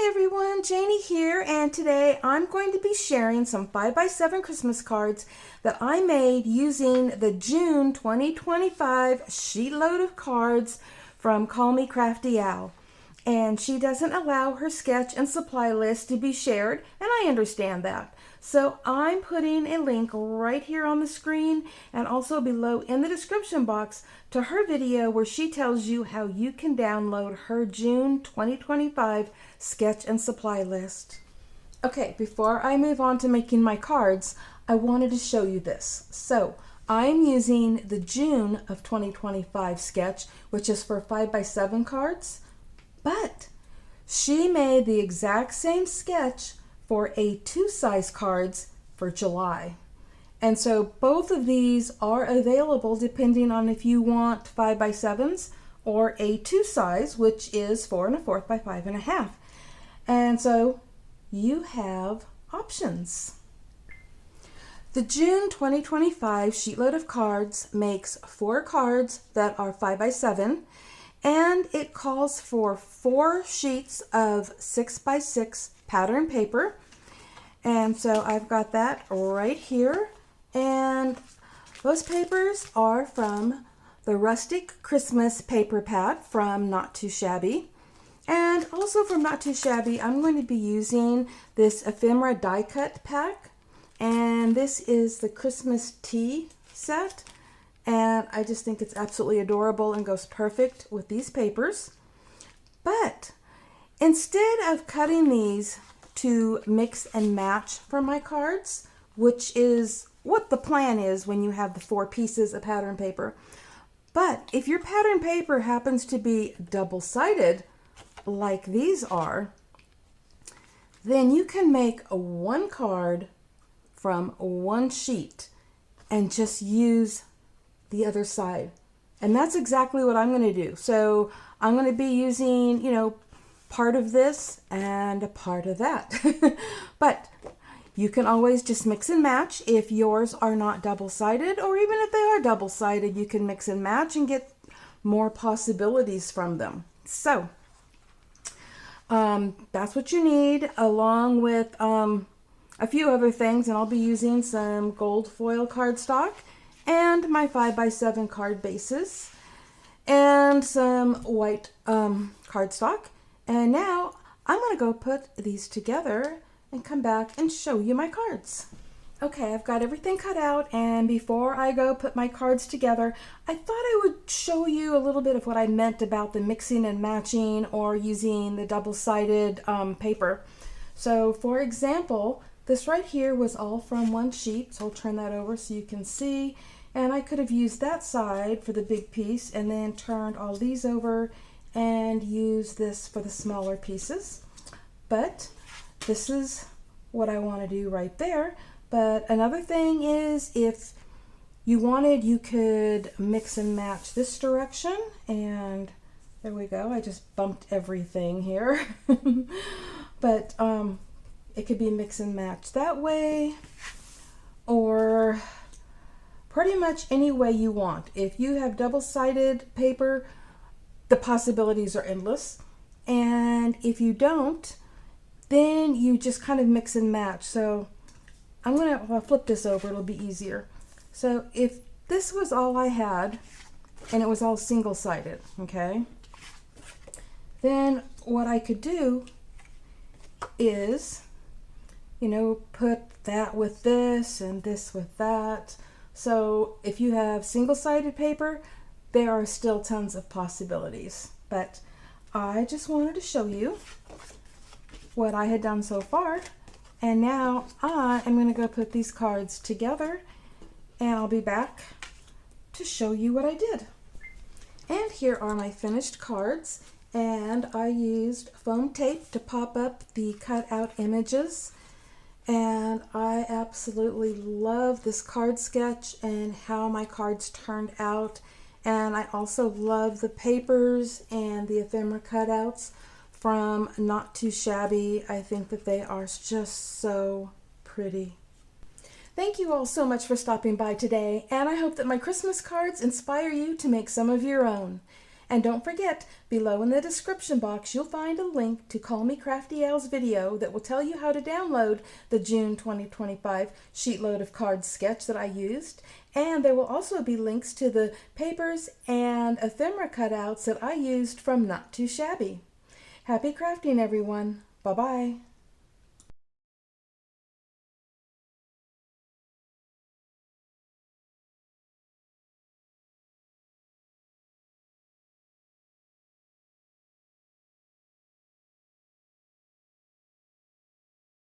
Hi everyone, Janie here, and today I'm going to be sharing some 5x7 Christmas cards that I made using the June 2025 sheet load of cards from Call Me Crafty Al. And she doesn't allow her sketch and supply list to be shared, and I understand that. So I'm putting a link right here on the screen and also below in the description box to her video where she tells you how you can download her June 2025 sketch and supply list. Okay, before I move on to making my cards, I wanted to show you this. So I'm using the June of 2025 sketch, which is for 5x7 cards, but she made the exact same sketch for A2 size cards for July. And so both of these are available depending on if you want 5x7s or A2 size, which is 4 1/4 by 5 1/2. And so you have options. The June 2025 sheetload of cards makes 4 cards that are 5x7, and it calls for 4 sheets of 6x6 pattern paper. And so I've got that right here, and those papers are from the Rustic Christmas paper pad from Not Too Shabby. And also from Not Too Shabby, I'm going to be using this ephemera die cut pack, and this is the Christmas tea set, and I just think it's absolutely adorable and goes perfect with these papers. But instead of cutting these to mix and match for my cards, which is what the plan is when you have the 4 pieces of pattern paper, but if your pattern paper happens to be double-sided like these are, then you can make a 1 card from 1 sheet and just use the other side. And that's exactly what I'm going to do. So I'm going to be using, part of this and a part of that. But you can always just mix and match if yours are not double-sided, or even if they are double-sided, you can mix and match and get more possibilities from them. So that's what you need, along with a few other things, and I'll be using some gold foil cardstock and my 5x7 card bases and some white cardstock. And now I'm going to go put these together and come back and show you my cards. Okay, I've got everything cut out, and before I go put my cards together, I thought I would show you a little bit of what I meant about the mixing and matching or using the double-sided paper. So for example, this right here was all from 1 sheet, so I'll turn that over so you can see. And I could have used that side for the big piece and then turned all these over and used this for the smaller pieces. But this is what I want to do right there. But another thing is, if you wanted, you could mix and match this direction, and there we go. I just bumped everything here. But it could be mix and match that way, or pretty much any way you want. If you have double-sided paper, the possibilities are endless. And if you don't, then you just kind of mix and match. So I'm going to flip this over, it'll be easier. So if this was all I had, and it was all single-sided, okay, then what I could do is, put that with this and this with that. So if you have single-sided paper, there are still tons of possibilities. But I just wanted to show you what I had done so far. And now I am going to go put these cards together, and I'll be back to show you what I did. And here are my finished cards, and I used foam tape to pop up the cut out images. And I absolutely love this card sketch and how my cards turned out. And I also love the papers and the ephemera cutouts from Not Too Shabby. I think that they are just so pretty. Thank you all so much for stopping by today, and I hope that my Christmas cards inspire you to make some of your own. And don't forget, below in the description box, you'll find a link to Call Me Crafty Al's video that will tell you how to download the June 2025 sheetload of cards sketch that I used. And there will also be links to the papers and ephemera cutouts that I used from Not Too Shabby. Happy crafting, everyone. Bye-bye.